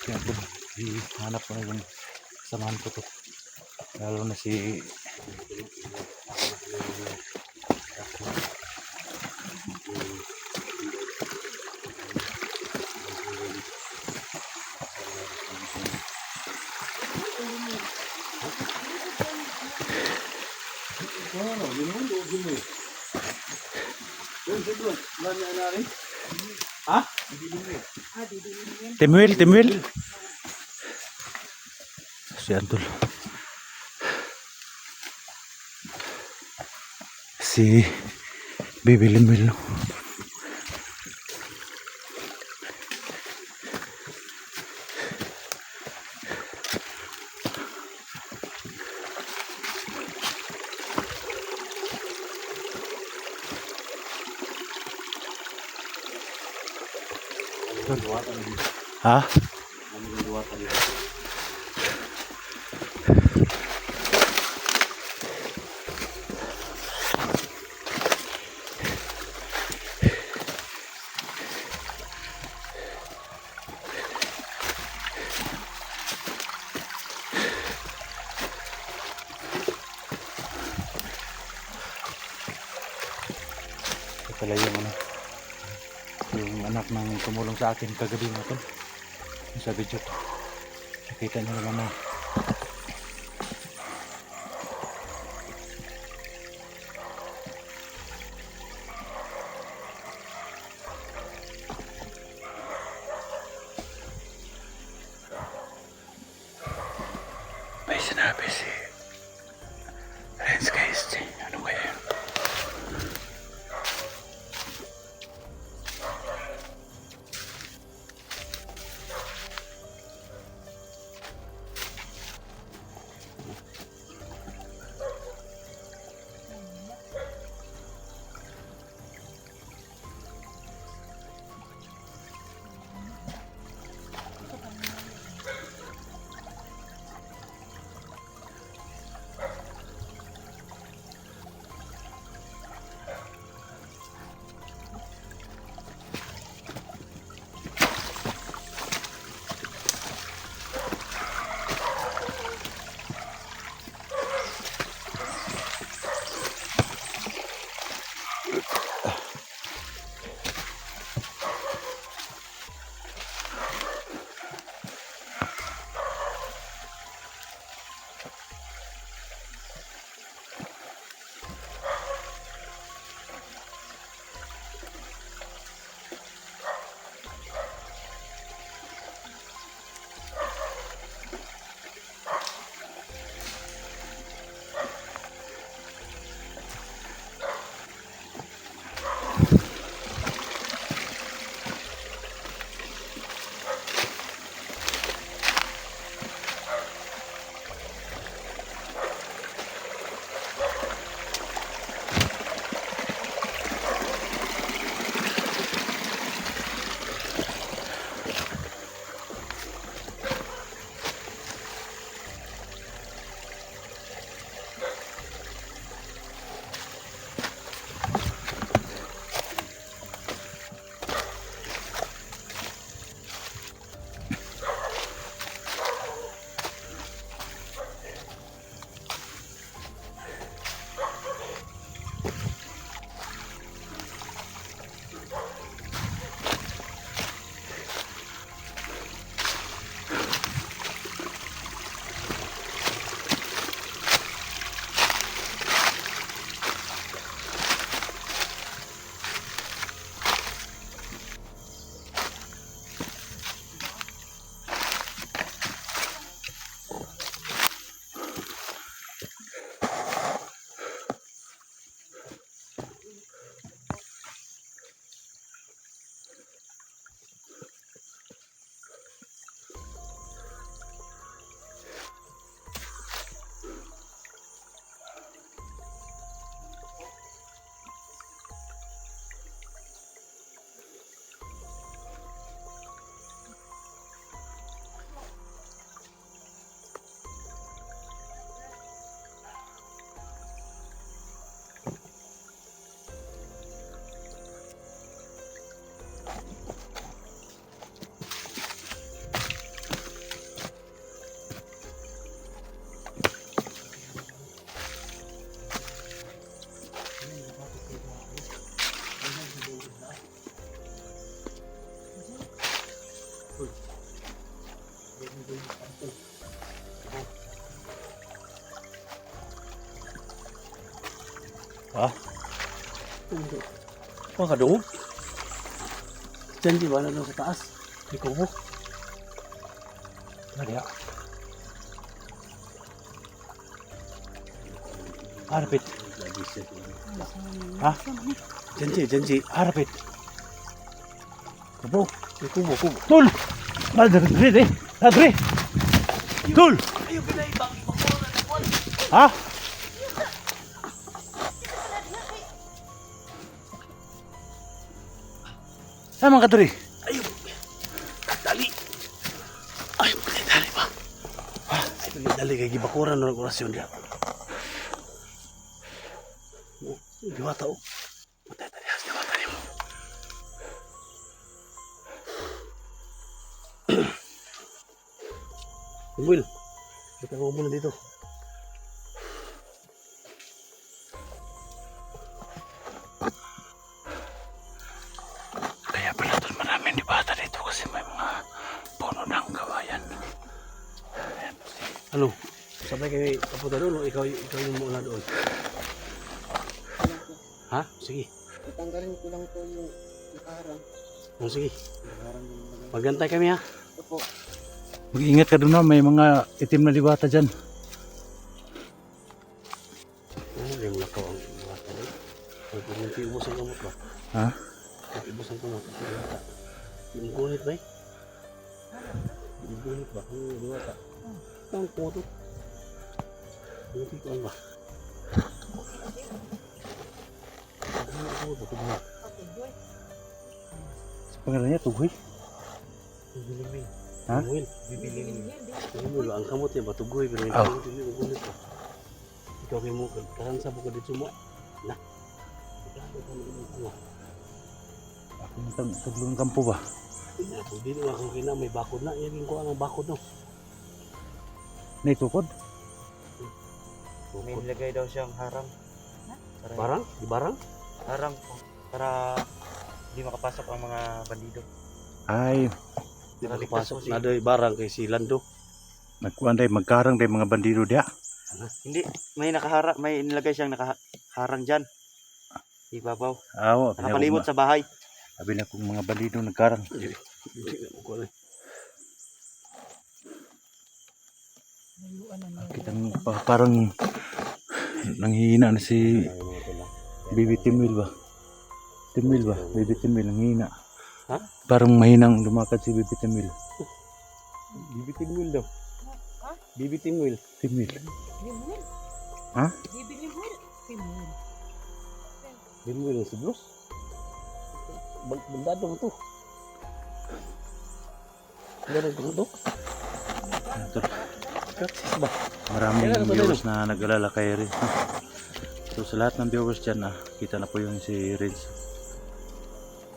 Kaya ito, hanap ko na yung samahan ko to. Lalo na si ha? Timwil, Timwil. Si Antol. Si Bibi Limwil. Ha? Ito pala yung anak ng tumulong sa akin kagabi na ito. Sa video to. Nakita nyo naman na may sinabi si Renz guys. Ano kaya yun? Ah, Mga kadungog. Diyan di ba na sa taas? Di ko mo. nariya. Harapit. Ha? Janji. Harapit. Kubo. Di kubo. Tul! Madre! Tul! Ayaw pinaibang. Ha? Sama ka diri. Ayaw. Dali. Ayaw dali ba? Dali kay gibakuran ng orasyon dia. Diwata o. Matay tali has diwata mo. Will, kita ko muna dito. Kaya pala doon maraming dibata dito kasi may mga puno ng kawayan. Ano? Sabay kayo kapunta doon o ikaw yung muna doon? Ha? Sige. Tanggalin ko lang po yung nakaharang. O sige. Nakaharang yung mga Magantay kami ha. ito po. Mag-iingat ka doon na may mga itim na dibata dyan. Ano yung lakaw ang diwata eh? Pagpunti ubos ang kamot ba? Ha? Ubos ang kamot. Diwata. Yung gunit ba eh? Yung gunit ba? Yung diwata. Ang kumoto. Gunit ko ang ba? Ano ba? Tugma. Sa pangalan niya, Tugoy. Bibiling. Ha? Bibiling. Bibiling. Ang kamot niya ba? Tugoy. Pero hindi yung gunit ba? Ikaw kayo mo. Karansa po ka dito mo. Na. Ikaw ka mo. Ano? Ako nang taglong kampo ba? Kung di naman ako kina, may bakod na. Yan ko ang bakod no. Naitukod? May nilagay daw siyang harang. Barang? Di barang? Harang po. Para hindi makapasok ang mga bandido. Ay, Di Para ba ligtas pasok po si- na doy barang kay si Lando. nagkuhan tayo, magkarang tayo mga bandido diya. Hindi. May nilagay siyang nakaharang dyan. Ibabaw. Awo, Nakapalimot sa bahay. Sabi na kung mga bandido nagkarang. Hindi na mo ko na. Kitang parang nanghihina na si Bibi Timwil ba? Bibi Timwil, nanghihina. Ha? Parang mahinang lumakad si Bibi Timwil. Bibi Timwil daw. Bibi Timwil. Timwil. Limwil. Ha? Bibi limwil. Limwil. Timwil ang siglos. Bandado mo to. Bandado mo to. Ito, Kaksis ba? maraming Kailan ba viewers na nag-alala kay Renz. So sa lahat ng viewers dyan, kita na po yung si Renz.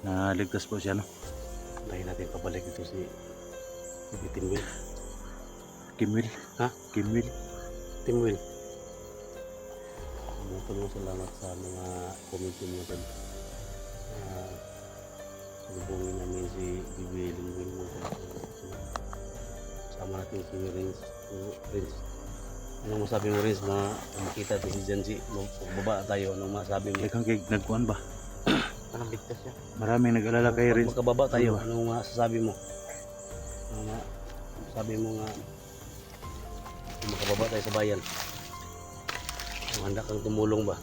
Na ligtas po siya, no? Tayo natin pabalik ito si Bibi Timwil. Kimwil. Ha? Kimwil. Timwil. Maraming salamat sa mga comment nyo dyan. Salubungin namin si Bibi Timwil mo. Sama natin si Renz. Anong masabi mo Renz na makita ito si Janji? Baba tayo. Anong masabi mo? Ikaw kay nagkuhan ba? Parang ligtas siya. Maraming nag-alala kay Renz. Magkababa tayo. Anong masasabi mo? Sabi mo nga makababa tayo sa bayan. Handa kang tumulong ba?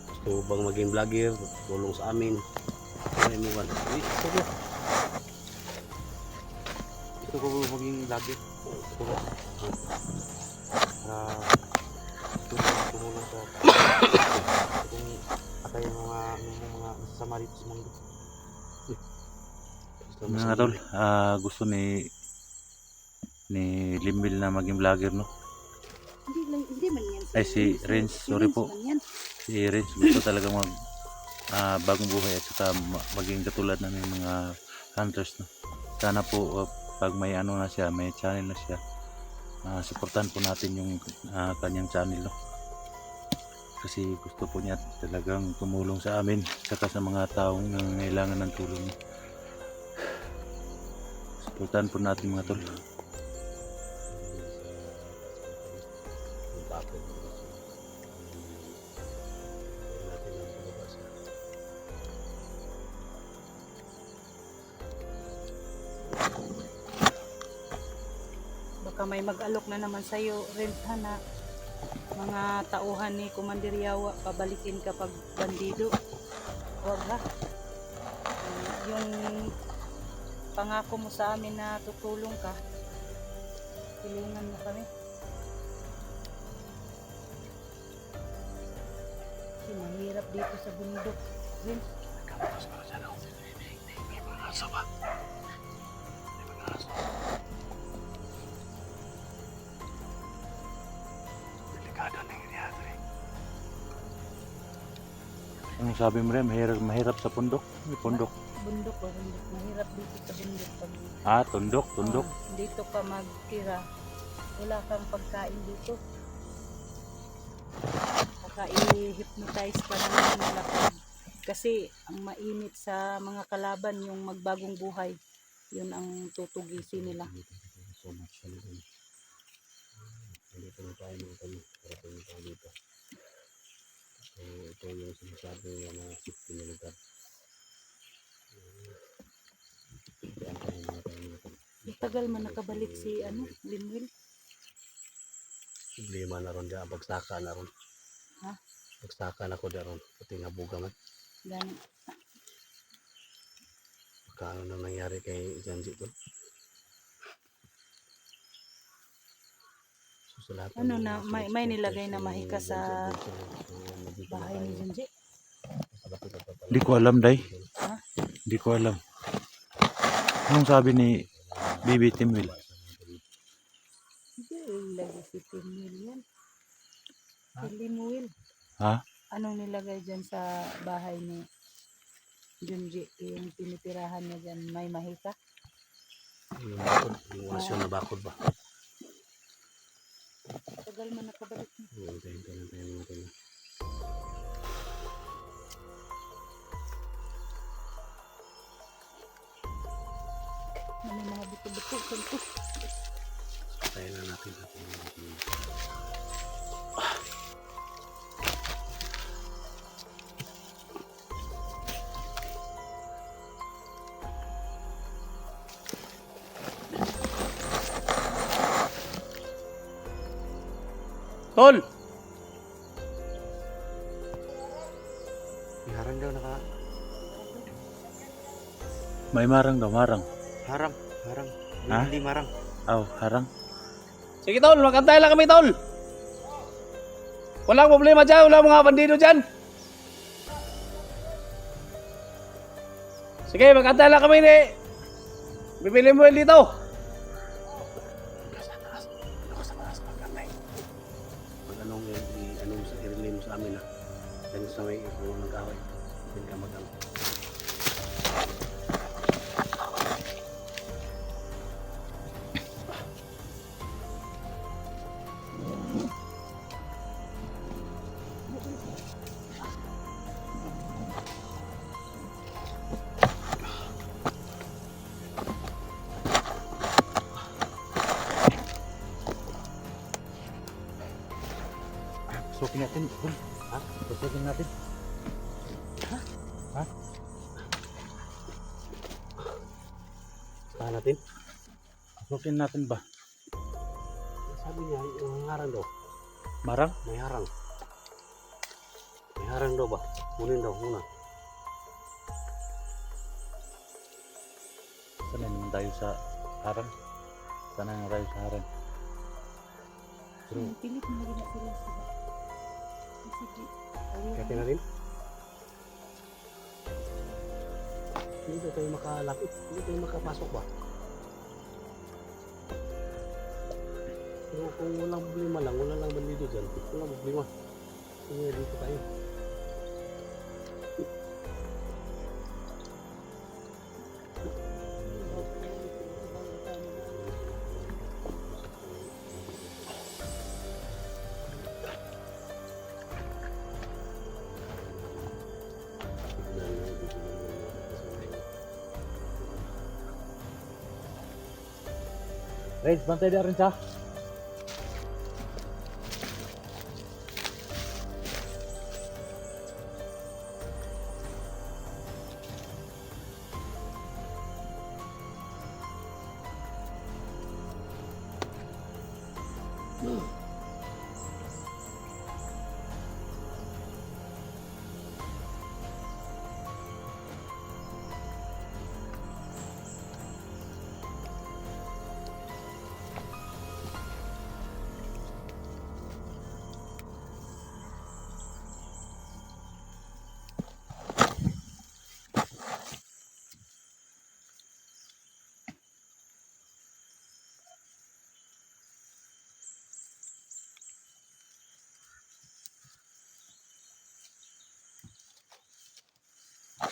Gusto mo bang maging vlogger? Tulong sa amin? Ano mo ba? Sige. Gusto ko maging lagi. Gusto ko. Para tumulong sa kung atay yung mga masasama dito sa mundo. Mga tol, gusto ni Limbil na maging vlogger, no? Hindi man yan. Ay, si Renz, sorry po. Si Renz gusto talaga bagong buhay at saka maging katulad namin mga hunters, no? Sana po pag may ano na siya, may channel na siya, supportan po natin yung kanyang channel, no? Kasi gusto po niya talagang tumulong sa amin saka sa mga taong nangangailangan ng tulong. Supportan po natin mga tol. Bakit? Natin ang pababa siya. Baka may mag-alok na naman sa'yo, rent na mga tauhan ni Commander Yawa, pabalikin kapag bandido. Huwag ha. Yung pangako mo sa amin na tutulong ka, tulungan mo kami. Kasi mahirap dito sa bundok. Rin. May mga aso ba? May mga aso. Delikado na nangyayari. Ang sabi mo rin, mahirap sa pundok. May pundok. Bundok o bundok. Mahirap dito sa bundok. Pag Tundok. dito ka magtira, wala kang pagkain dito. Baka i-hypnotize ka na naman nila kasi ang mainit sa mga kalaban yung magbagong buhay. Yun ang tutugisin nila. So much ano dun. Hindi pa na tayo mga kami. Para pa na tayo dito. So ito yung sinasabi ng mga safety na lugar. Diyan tayo mga tayo. Tagal man nakabalik si Linwil. Problema na ron dyan. Bagsaka na ron. Ha? Bagsaka na ko na ron. Pati nga buga man. Gani. Kano na nangyari kay Janji ko. So, sa lahat ng Ano mga na, may supporters nilagay na ni mahika sa Janji dito na bahay ni tayo. Junji. Malapit na pala. Di ko alam, Day. Ha? Di ko alam. Anong sabi ni Bibi Timwil? Hindi, ilagay si Linwil yan. Si Linwil. Ha? Anong nilagay dyan sa bahay ni Junji? Yung tinitirahan niya dyan, may mahika? Yung bakod, yung wasyon na bakod ba? Tagal man nakabalik niya. Hintayin tayo mga tayo. May mga buto-buto. Santo. Tayo na natin. Tol! Harang daw naka... May marang daw, marang. Harang. Ha? Hindi marang. Harang. Sige tol, magkantay lang kami tol. Walang problema dyan, walang mga bandido dyan. Sige, magkantay lang kami ni Bibili mo dito. Pag anong sa i-relay mo sa amin ha. Yan sa may mag-away. Hindi ka mag-away. Sukin natin, Tol. Ha? Sukin natin. Saan natin? Sukin natin ba? Sabi niya, yung harang daw. Marang? May harang. May harang daw ba? Kunin daw muna. Sana naman tayo sa harang. Sana naman tayo sa harang. Pero, Pilit mo rin na sila sila. Sige. Kaya na rin. Hindi daw tayo makalapit. Hindi tayo makapasok ba? Pero kung walang problema lang, wala lang bandido dyan. Walang problema. Kaya dito tayo. Reds, bantay na rin siya.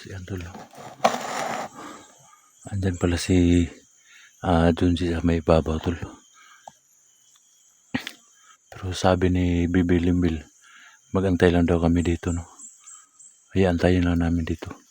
Yan tol. Andyan pala si Junji sa may babaw tol. Pero sabi ni Bibi Limbil, magantay lang daw kami dito no. Kaya antayin lang namin dito.